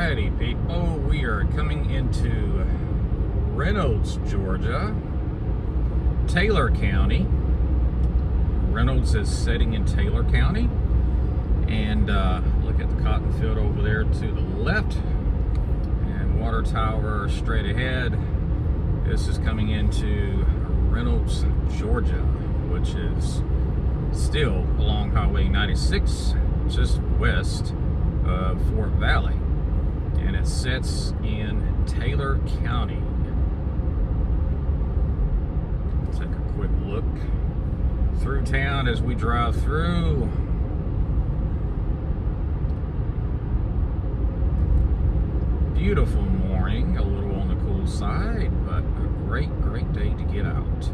Alrighty, people, we are coming into Reynolds, Georgia, Taylor County. Reynolds is setting in Taylor County, and look at the cotton field over there to the left, and water tower straight ahead. This is coming into Reynolds, Georgia, which is still along Highway 96, just west of Fort Valley, and it sits in Taylor County. Take a quick look through town as we drive through. Beautiful morning, a little on the cool side, but a great day to get out.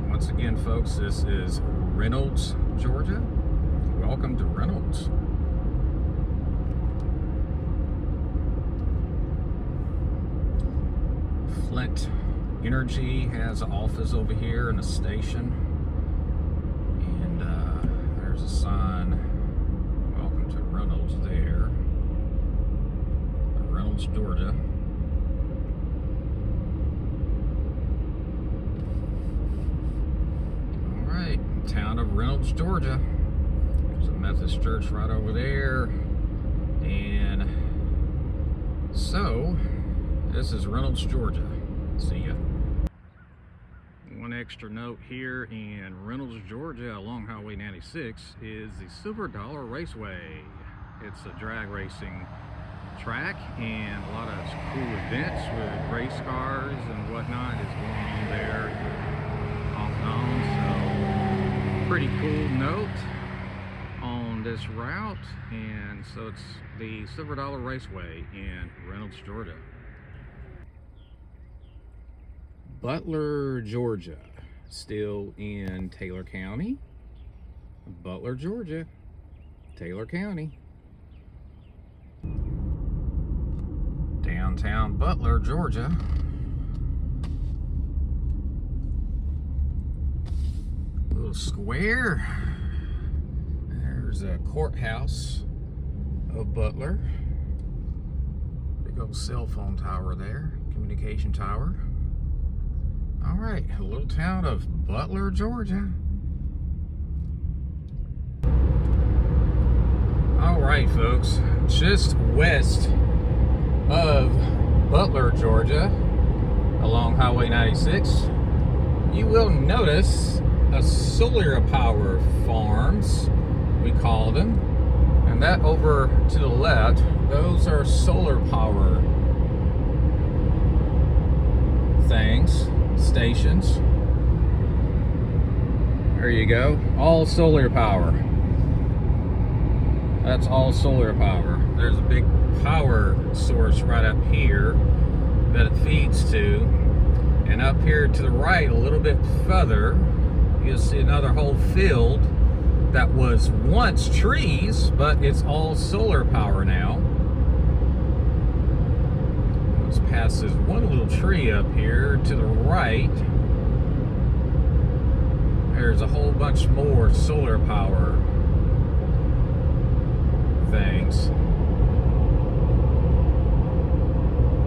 Once again, folks, this is Reynolds, Georgia. Welcome to Reynolds. Flint Energy has an office over here and a station. And there's a sign, welcome to Reynolds there. Reynolds, Georgia. Alright, town of Reynolds, Georgia. There's a Methodist church right over there. And so, this is Reynolds, Georgia. See ya. One extra note here in Reynolds, Georgia, along Highway 96 is the Silver Dollar Raceway. It's a drag racing track, and a lot of cool events with race cars and whatnot is going on there off and on. So, pretty cool note on this route. And so it's the Silver Dollar Raceway in Reynolds, Georgia. Butler, Georgia, still in Taylor County. Butler, Georgia, Taylor County. Downtown Butler, Georgia. Little square. There's a courthouse of Butler. Big old cell phone tower there, communication tower. All right, a little town of Butler, Georgia. All right, folks, just west of Butler, Georgia, along Highway 96, you will notice a solar power farms, we call them, and that over to the left, those are solar power things. Stations. There you go. All solar power. That's all solar power. There's a big power source right up here that it feeds to. And up here to the right, a little bit further, you'll see another whole field that was once trees, but it's all solar power now. Past this one little tree up here to the right, there's a whole bunch more solar power things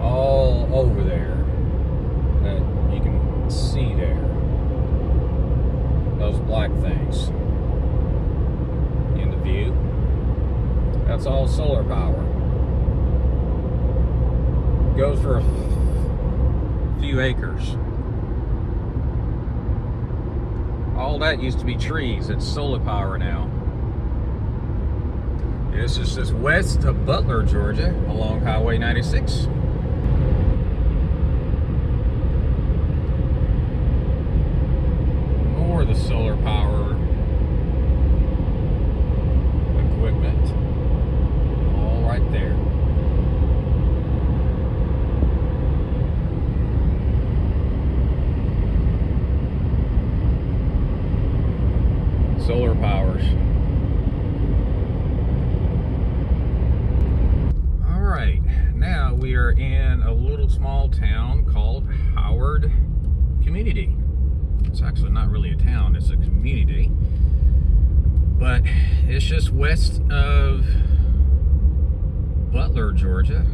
all over there that you can see there. Those black things in the view, that's all solar power. Goes for a few acres. All that used to be trees. It's solar power now. This is just west of Butler, Georgia, along Highway 96. More of the solar power equipment. All right there. Solar powers. All right, now we are in a little small town called Howard Community. It's actually not really a town, it's a community. But but it's just west of Butler, Georgia,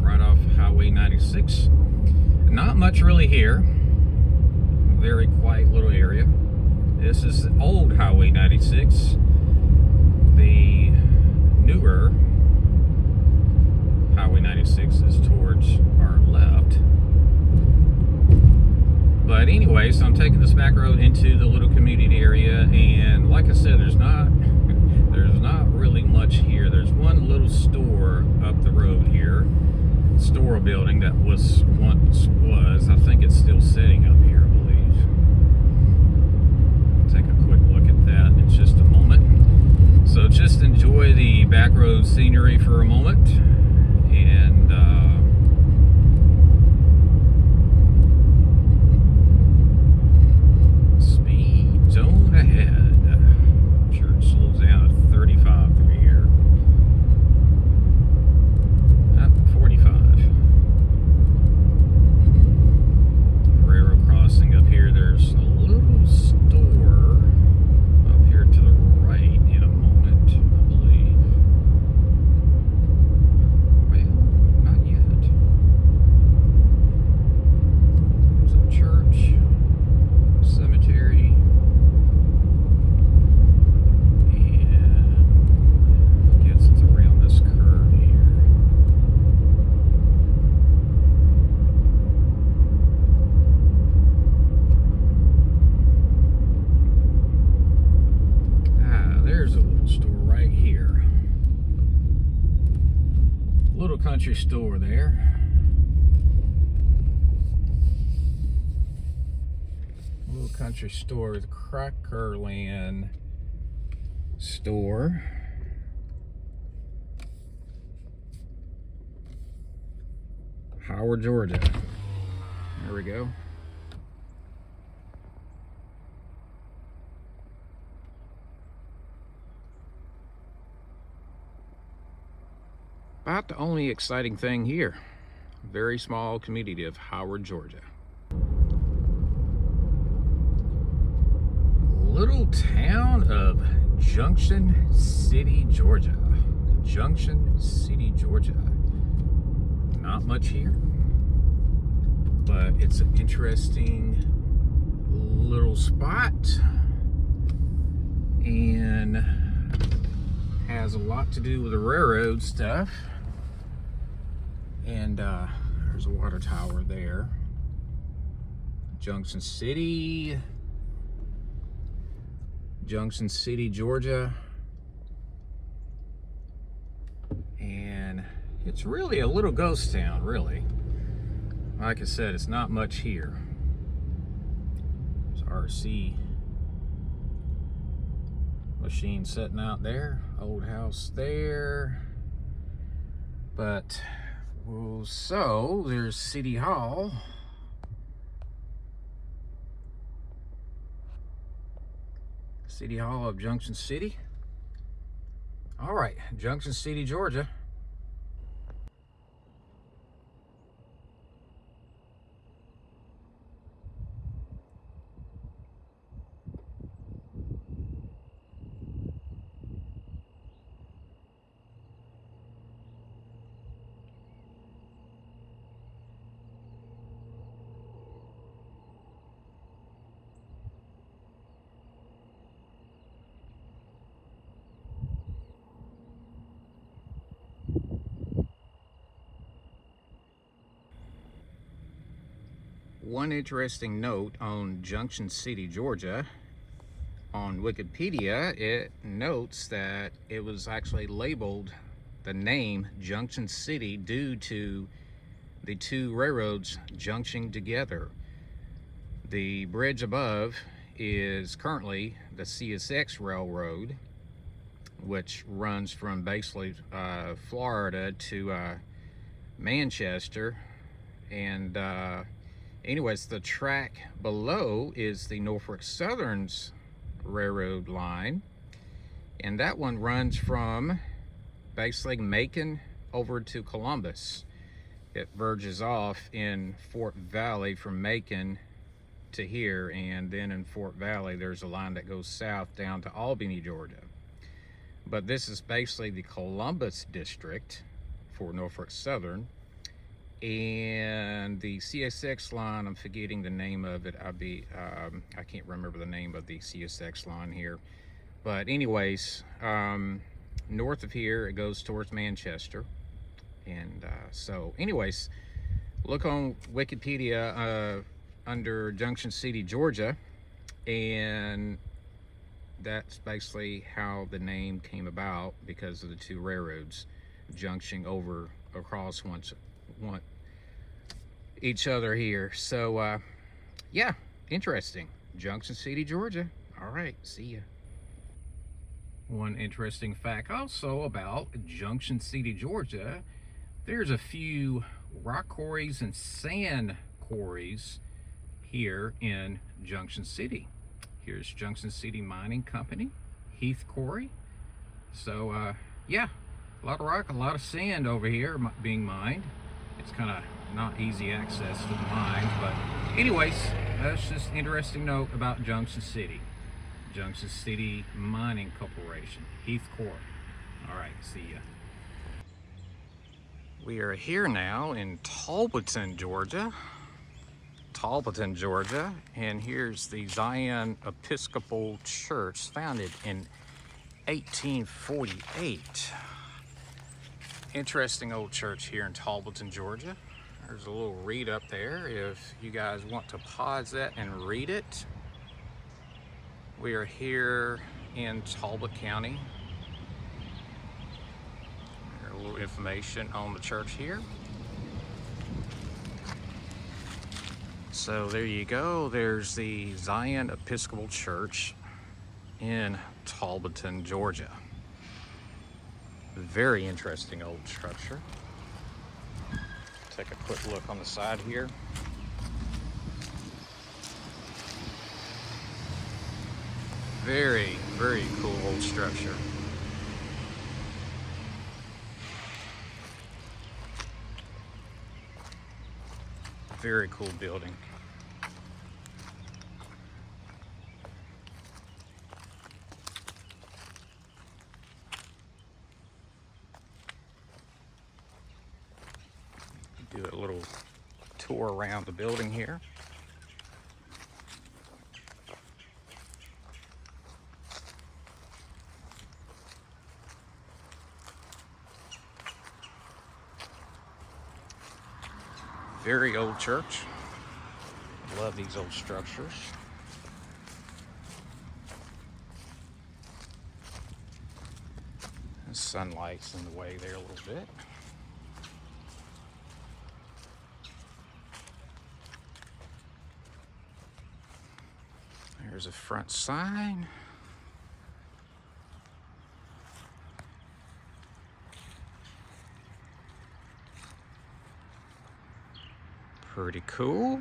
right off Highway 96. Not much really here. Very quiet little area. This is old Highway 96. The newer Highway 96 is towards our left. But anyways, I'm taking this back road into the little community area, and like I said, there's not really much here. There's one little store up the road here, store building that once was. I think it's still sitting up here, I believe. Take a quick look at that in just a moment. So just enjoy the back road scenery for a moment, and speed zone ahead. I'm sure it slows down at 35 through here. 45. Railroad crossing up here. There's a little store up here to the right in a moment, I believe. Well, not yet. There's a church, cemetery, and I guess it's around this curve here. There's a little store right here. Little country store there. Little country store, the Crackerland store. Howard, Georgia. There we go. About the only exciting thing here. Very small community of Howard, Georgia. Little town of Junction City, Georgia. Junction City, Georgia. Not much here, but it's an interesting little spot, and has a lot to do with the railroad stuff. And there's a water tower there. Junction City, Georgia. And it's really a little ghost town, really. Like I said, it's not much here. There's RC machine sitting out there, old house there. But so there's City Hall. City Hall of Junction City. All right, Junction City, Georgia. One interesting note on Junction City, Georgia, on Wikipedia, it notes that it was actually labeled the name Junction City due to the two railroads junctioning together. The bridge above is currently the CSX Railroad, which runs from basically Florida to Manchester. And anyways, the track below is the Norfolk Southern's railroad line, and that one runs from basically Macon over to Columbus. It verges off in Fort Valley from Macon to here, and then in Fort Valley there's a line that goes south down to Albany, Georgia. but this is basically the Columbus district for Norfolk Southern. And the CSX line, I'm forgetting the name of it. I can't remember the name of the CSX line here. But anyways, north of here, it goes towards Manchester. And so anyways, look on Wikipedia under Junction City, Georgia. And that's basically how the name came about, because of the two railroads junctioning over across each other here. So yeah, interesting. Junction City, Georgia. All right, see ya. One interesting fact also about Junction City, Georgia, there's a few rock quarries and sand quarries here in Junction City. Here's Junction City Mining Company, Heath Quarry. So yeah, a lot of rock, a lot of sand over here being mined. It's kind of not easy access to the mines, but anyways, that's just an interesting note about Junction City. Junction City Mining Corporation, Heath Quarry. All right, see ya. We are here now in Talbotton, Georgia. Talbotton, Georgia, and here's the Zion Episcopal Church, founded in 1848. Interesting old church here in Talbotton, Georgia. There's a little read up there if you guys want to pause that and read it. We are here in Talbot County. There's a little information on the church here. So there you go. There's the Zion Episcopal Church in Talbotton, Georgia. Very interesting old structure. Take a quick look on the side here. Very, very cool old structure. Very cool building. Do a little tour around the building here. Very old church. Love these old structures. The sunlight's in the way there a little bit. There's a front sign. Pretty cool.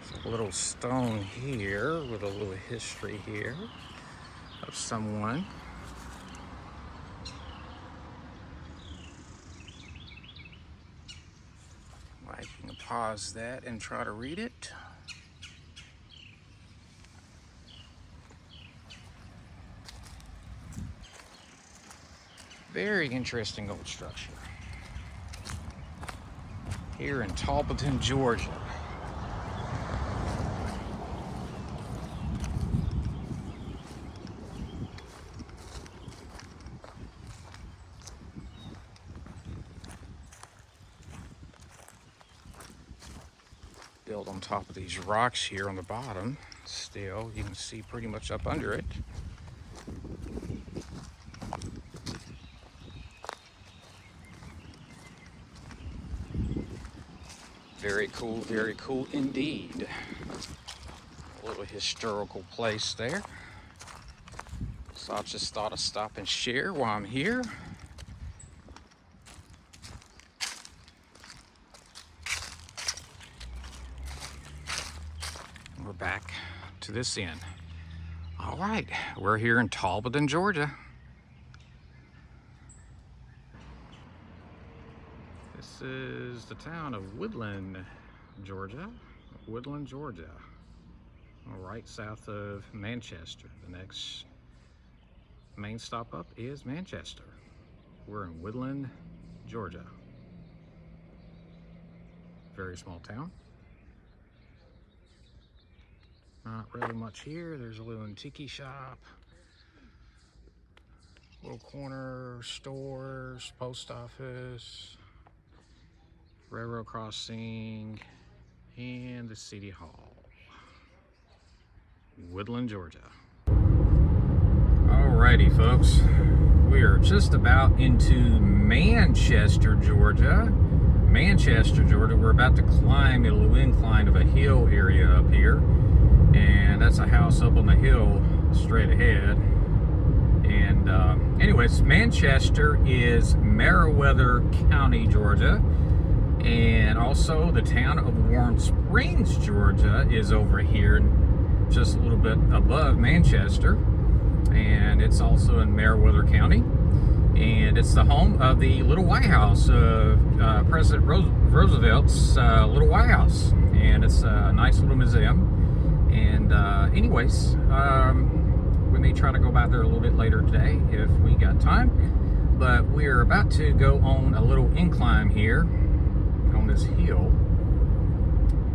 There's a little stone here with a little history here of someone. I can pause that and try to read it. Very interesting old structure here in Talbotton, Georgia. Built on top of these rocks here on the bottom. Still, you can see pretty much up under it. Very cool indeed. A little historical place there. So I just thought I'd stop and share while I'm here. We're back to this end. All right, we're here in Talbotton, Georgia. This is the town of Woodland, Georgia, Woodland, Georgia, right south of Manchester. The next main stop up is Manchester. We're in Woodland, Georgia. Very small town. Not really much here. There's a little antique shop, little corner stores, post office, railroad crossing, and the city hall. Woodland, Georgia. Alrighty, folks. We are just about into Manchester, Georgia. Manchester, Georgia. We're about to climb a little incline of a hill area up here. And that's a house up on the hill straight ahead. And anyways, Manchester is Meriwether County, Georgia. And also the town of Warm Springs, Georgia is over here, just a little bit above Manchester. And it's also in Meriwether County. And it's the home of the Little White House, President Roosevelt's Little White House. And it's a nice little museum. And anyways, we may try to go by there a little bit later today if we got time. But we're about to go on a little incline here on this hill.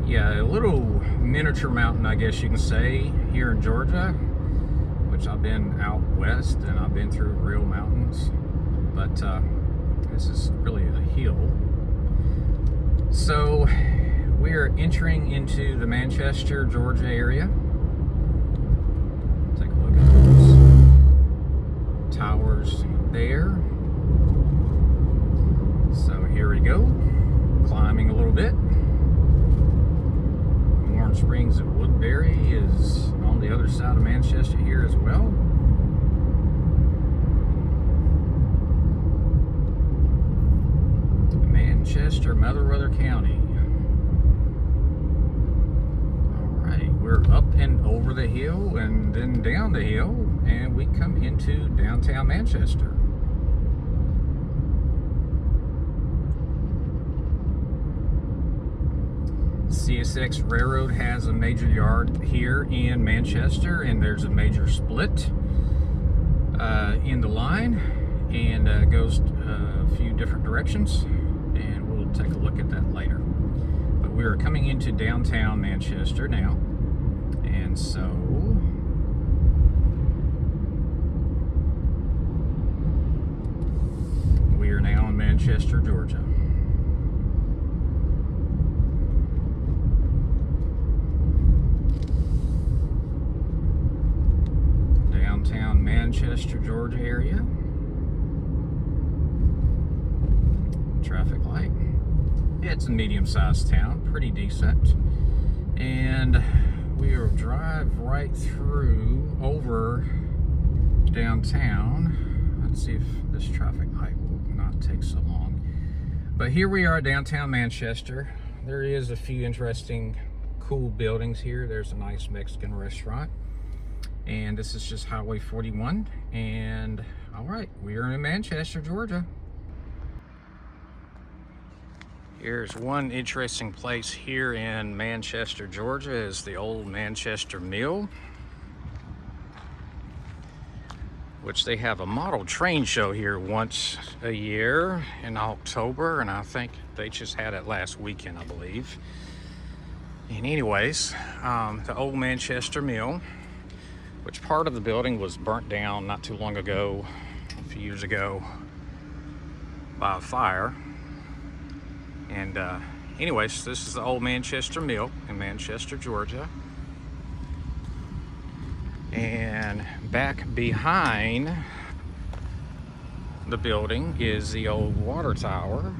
Yeah, a little miniature mountain, I guess you can say, here in Georgia, which I've been out west and I've been through real mountains. But this is really a hill. So we are entering into the Manchester, Georgia area. Take a look at those towers there. So here we go, climbing a little bit. Warm Springs at Woodbury is on the other side of Manchester here as well. Manchester, Meriwether County. We're up and over the hill and then down the hill, and we come into downtown Manchester. CSX Railroad has a major yard here in Manchester, and there's a major split in the line, and goes a few different directions, and we'll take a look at that later. But we're coming into downtown Manchester now. And so we are now in Manchester, Georgia. Downtown Manchester, Georgia area. Traffic light. It's a medium-sized town, pretty decent. And we will drive right through over downtown. Let's see if this traffic light will not take so long. But here we are, downtown Manchester. There is a few interesting, cool buildings here. There's a nice Mexican restaurant. And this is just Highway 41. And all right, we are in Manchester, Georgia. Here's one interesting place here in Manchester, Georgia, is the old Manchester Mill, which they have a model train show here once a year in October, and I think they just had it last weekend, I believe. And anyways, the old Manchester Mill, which part of the building was burnt down not too long ago, a few years ago, by a fire. And anyways, this is the old Manchester Mill in Manchester, Georgia. And back behind the building is the old water tower.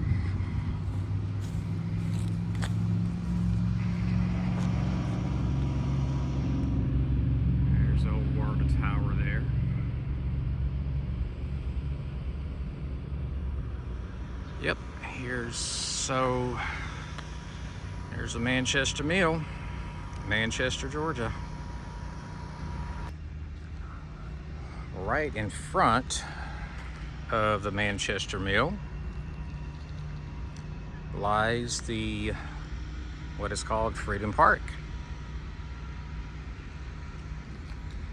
There's the old water tower there. Yep, there's the Manchester Mill, Manchester, Georgia. Right in front of the Manchester Mill lies the what is called Freedom Park.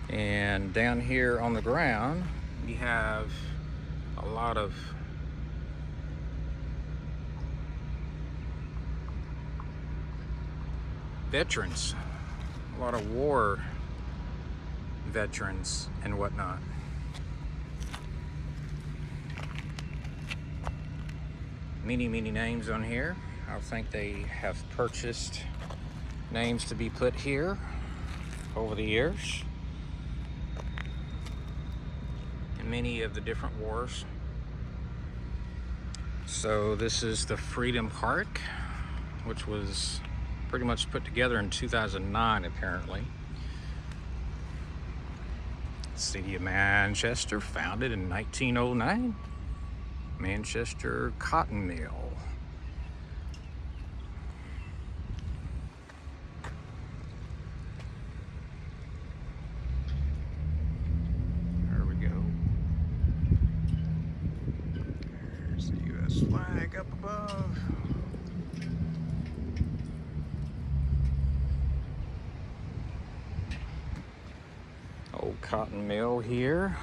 And down here on the ground, we have a lot of veterans, a lot of war veterans and whatnot. Many names on here. I think they have purchased names to be put here over the years in many of the different wars. So this is the Freedom Park, which was pretty much put together in 2009 apparently. City of Manchester, founded in 1909. Manchester Cotton Mill. There we go. There's the U.S. flag up above. Old cotton mill here.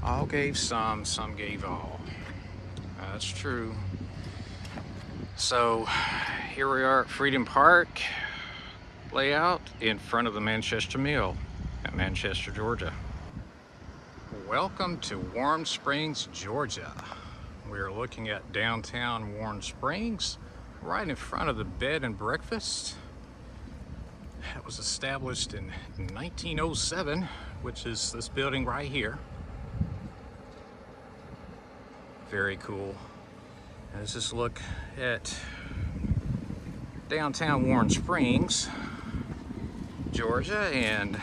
All gave some gave all. That's true. So here we are at Freedom Park layout in front of the Manchester Mill at Manchester, Georgia. Welcome to Warm Springs, Georgia. We're looking at downtown Warm Springs, right in front of the bed and breakfast. That was established in 1907, which is this building right here. Very cool. Let's just look at downtown Warm Springs, Georgia, and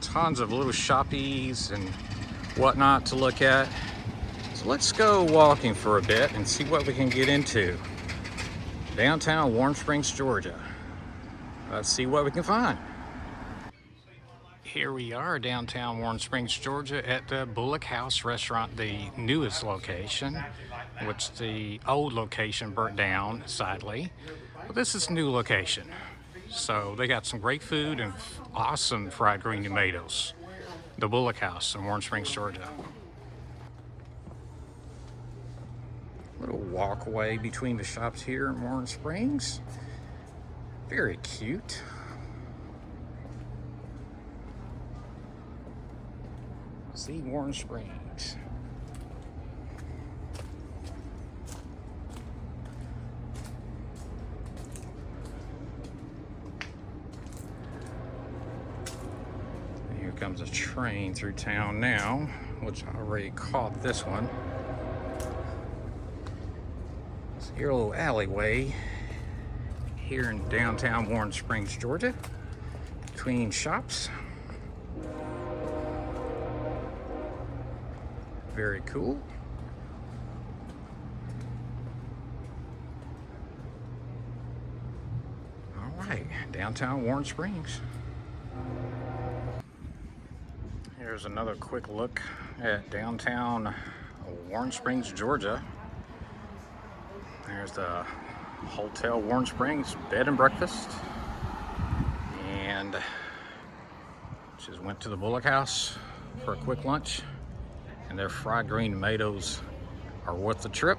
tons of little shoppies and whatnot to look at. So let's go walking for a bit and see what we can get into. Downtown Warm Springs, Georgia. Let's see what we can find. Here we are downtown Warm Springs, Georgia at the Bullock House Restaurant, the newest location, which the old location burnt down, sadly. But this is a new location. So they got some great food and awesome fried green tomatoes. The Bullock House in Warm Springs, Georgia. Little walkway between the shops here in Warm Springs. Very cute. See Warm Springs. Here comes a train through town now, which I already caught this one. So here's a little alleyway here in downtown Warm Springs, Georgia, between shops. Very cool. All right, downtown Warm Springs. Here's another quick look at downtown Warm Springs, Georgia. There's the Hotel Warm Springs bed and breakfast, and just went to the Bullock House for a quick lunch, and their fried green tomatoes are worth the trip.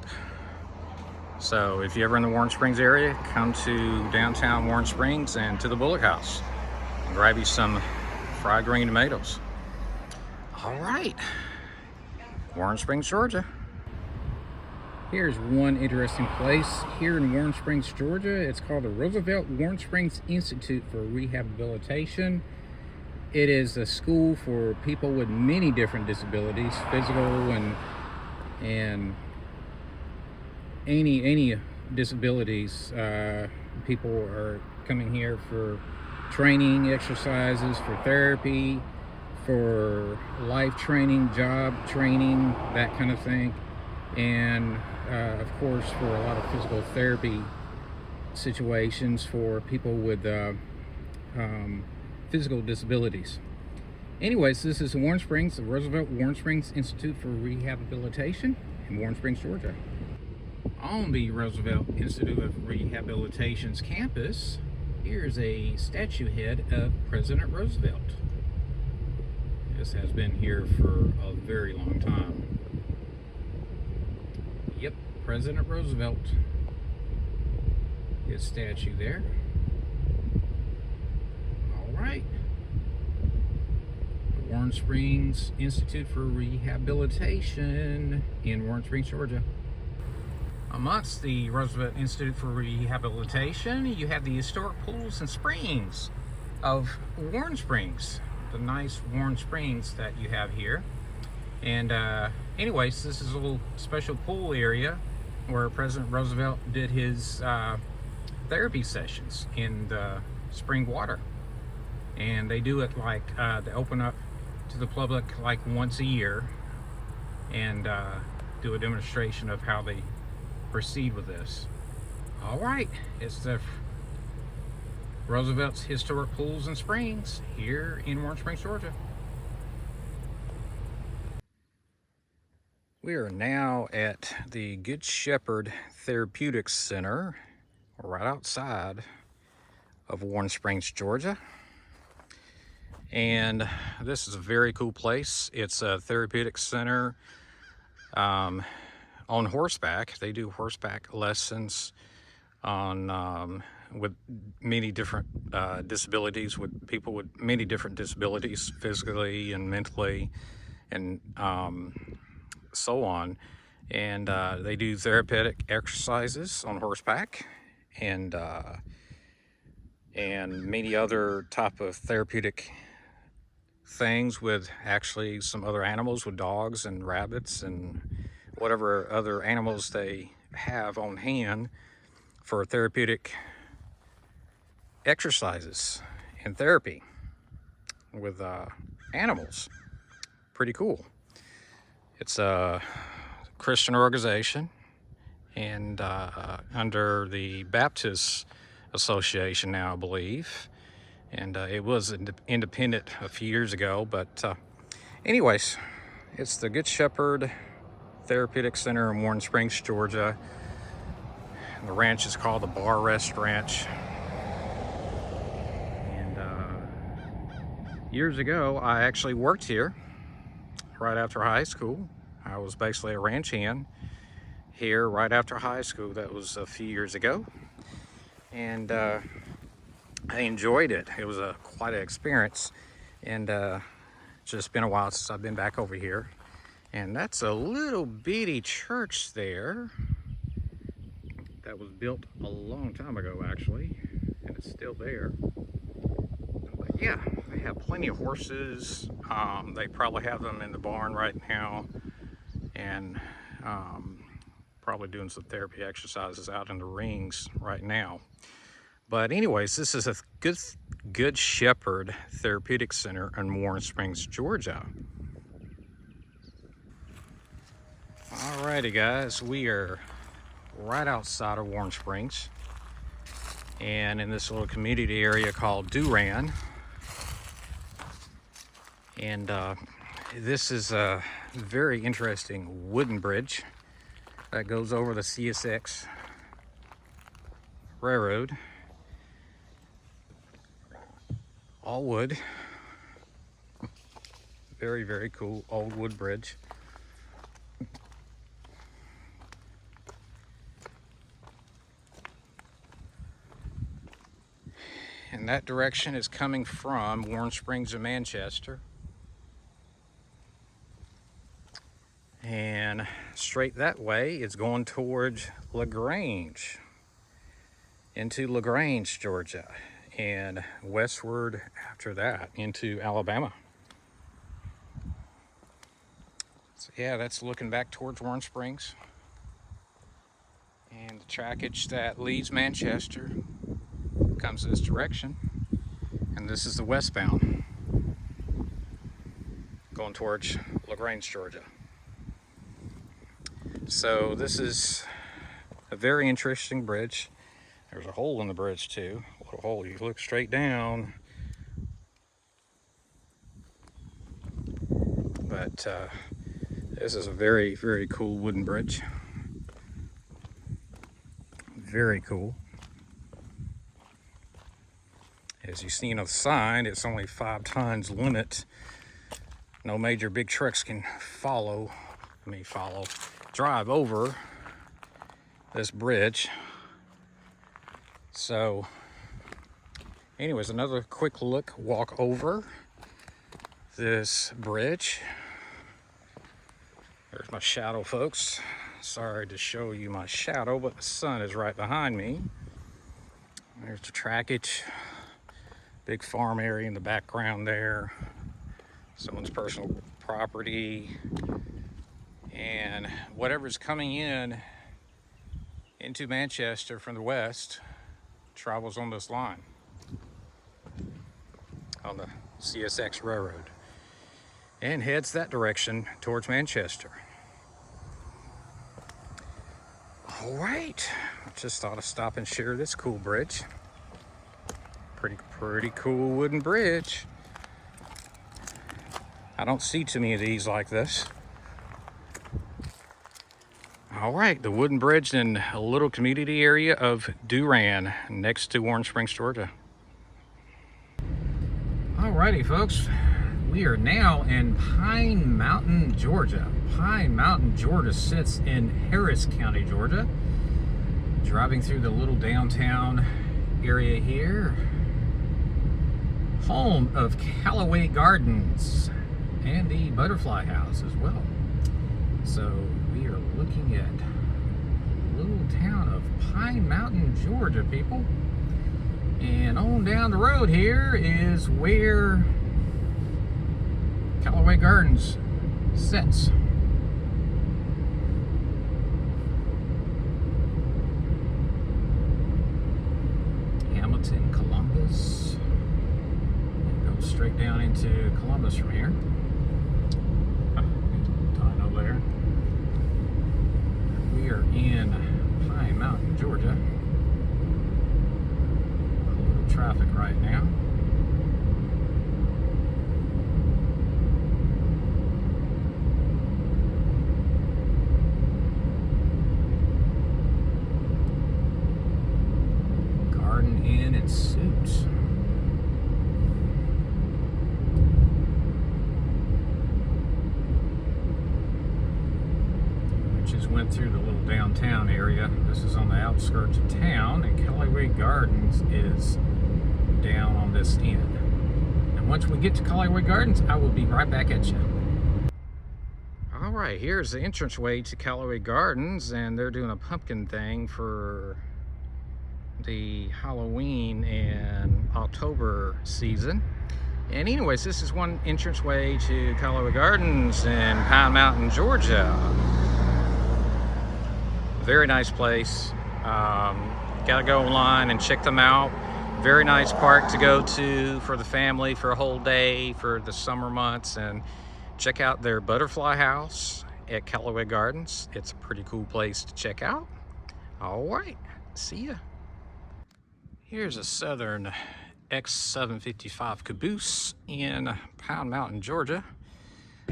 So if you're ever in the Warm Springs area, come to downtown Warm Springs and to the Bullock House and grab you some fried green tomatoes. All right, Warm Springs, Georgia. Here's one interesting place here in Warm Springs, Georgia. It's called the Roosevelt Warm Springs Institute for Rehabilitation. It is a school for people with many different disabilities, physical and any disabilities. People are coming here for training, exercises, for therapy, for life training, job training, that kind of thing. And of course, for a lot of physical therapy situations for people with physical disabilities. Anyways, this is Warm Springs, the Roosevelt Warm Springs Institute for Rehabilitation in Warm Springs, Georgia. On the Roosevelt Institute of Rehabilitation's campus, here's a statue head of President Roosevelt. This has been here for a very long time. Yep, President Roosevelt. His statue there. All right. The Warren Springs Institute for Rehabilitation in Warren Springs, Georgia. Amongst the Roosevelt Institute for Rehabilitation, you have the historic pools and springs of Warren Springs. The nice Warren Springs that you have here. And anyways, this is a little special pool area where President Roosevelt did his therapy sessions in the spring water. And they do it like, they open up to the public like once a year and do a demonstration of how they proceed with this. All right, it's the Roosevelt's Historic Pools and Springs here in Warren Springs, Georgia. We are now at the Good Shepherd Therapeutics Center right outside of Warren Springs, Georgia. And this is a very cool place. It's a therapeutic center on horseback. They do horseback lessons on with many different disabilities, with people with many different disabilities, physically and mentally, and so on. And they do therapeutic exercises on horseback, and many other type of therapeutic things with actually some other animals, with dogs and rabbits and whatever other animals they have on hand for therapeutic exercises and therapy with animals. Pretty cool. It's a Christian organization, and under the Baptist Association now, I believe. And it was independent a few years ago, but anyways, it's the Good Shepherd Therapeutic Center in Warren Springs, Georgia. The ranch is called the Bar Rest Ranch. And years ago, I actually worked here right after high school. I was basically a ranch hand here right after high school. That was a few years ago. And I enjoyed it. It was quite an experience. And just been a while since I've been back over here. And that's a little bitty church there that was built a long time ago, actually, and it's still there. But yeah, they have plenty of horses. They probably have them in the barn right now, and probably doing some therapy exercises out in the rings right now. But anyways, this is a Good Shepherd Therapeutic Center in Warren Springs, Georgia. Alrighty guys, we are right outside of Warren Springs and in this little community area called Duran. And this is a very interesting wooden bridge that goes over the CSX Railroad. All wood. Very, very cool old wood bridge. And that direction is coming from Warren Springs and Manchester. And straight that way it's going towards LaGrange, into LaGrange, Georgia, and westward after that into Alabama. So yeah, that's looking back towards Warren Springs. And the trackage that leaves Manchester comes this direction, and this is the westbound going towards LaGrange, Georgia. So this is a very interesting bridge. There's a hole in the bridge too. What a hole. You look straight down, but this is a very, very cool wooden bridge. Very cool. As you see on the sign, it's only 5 tons limit. No major big trucks can drive over this bridge. So anyways, another quick walk over this bridge. There's my shadow, folks. Sorry to show you my shadow, but the sun is right behind me. There's the trackage. Big farm area in the background there. Someone's personal property. And whatever's coming into Manchester from the west travels on this line, on the CSX Railroad, and heads that direction towards Manchester. All right, I just thought I'd stop and share this cool bridge. Pretty cool wooden bridge. I don't see too many of these like this. All right, the wooden bridge in a little community area of Durand, next to Warren Springs, Georgia. All righty, folks. We are now in Pine Mountain, Georgia. Pine Mountain, Georgia sits in Harris County, Georgia. Driving through the little downtown area here. Home of Callaway Gardens and the Butterfly House as well. So we are looking at the little town of Pine Mountain, Georgia, people. And on down the road here is where Callaway Gardens sits. Hamilton, Columbus. And go straight down into Columbus from here. Dino there. We are in Pine Mountain, Georgia. A little traffic right now. Garden Inn and Suits. Just went through the little downtown area. This is on the outskirts of town, and Callaway Gardens is down on this end. And once we get to Callaway Gardens, I will be right back at you. All right, here's the entranceway to Callaway Gardens, and they're doing a pumpkin thing for the Halloween and October season. And anyways, this is one entranceway to Callaway Gardens in Pine Mountain, Georgia. Very nice place. Gotta go online and check them out. Very nice park to go to for the family for a whole day for the summer months, and check out their Butterfly House at Callaway Gardens. It's a pretty cool place to check out. All right, see ya. Here's a Southern X755 caboose in Pine Mountain, Georgia.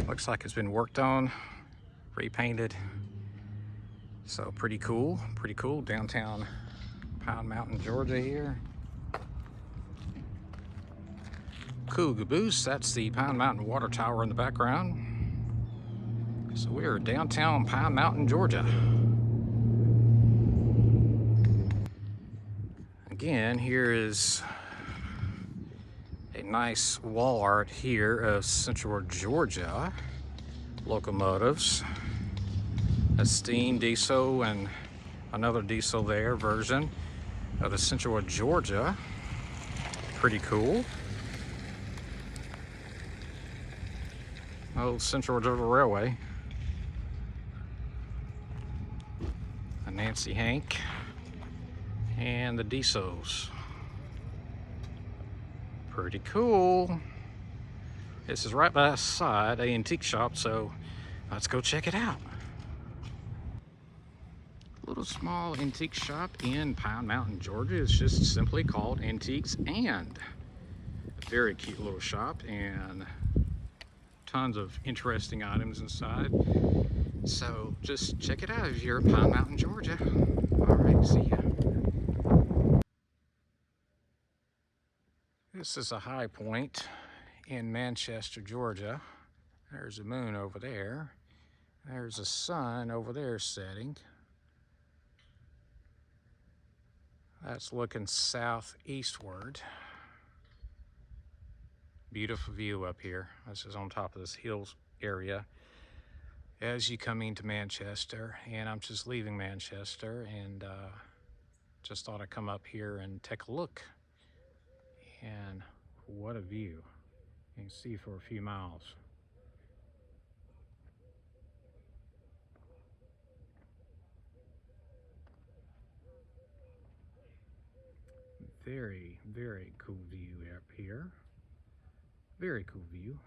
Looks like it's been worked on, repainted. So pretty cool downtown Pine Mountain, Georgia here. Cool caboose, that's the Pine Mountain Water Tower in the background. So we are downtown Pine Mountain, Georgia. Again, here is a nice wall art here of Central Georgia locomotives. A steam diesel and another diesel there version of the Central Georgia. Pretty cool. Old Central Georgia Railway. A Nancy Hank and the diesels. Pretty cool. This is right beside an antique shop, so let's go check it out. Little small antique shop in Pine Mountain, Georgia. It's just simply called Antiques and. A very cute little shop and tons of interesting items inside. So just check it out if you're in Pine Mountain, Georgia. All right, see ya. This is a high point in Manchester, Georgia. There's a moon over there. There's a sun over there setting. That's looking southeastward. Beautiful view up here. This is on top of this hills area as you come into Manchester, and I'm just leaving Manchester, and just thought I'd come up here and take a look. And what a view. You can see for a few miles. Very, very cool view up here. Very cool view.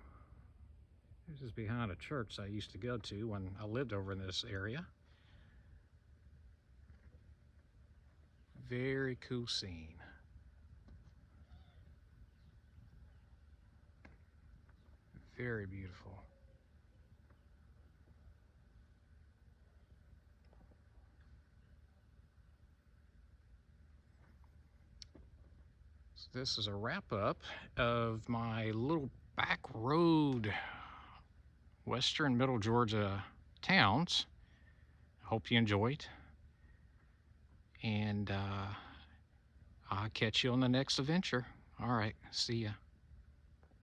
This is behind a church I used to go to when I lived over in this area. Very cool scene. Very beautiful. So this is a wrap up of my little back road western middle Georgia towns. I hope you enjoyed. And I'll catch you on the next adventure. All right, see ya.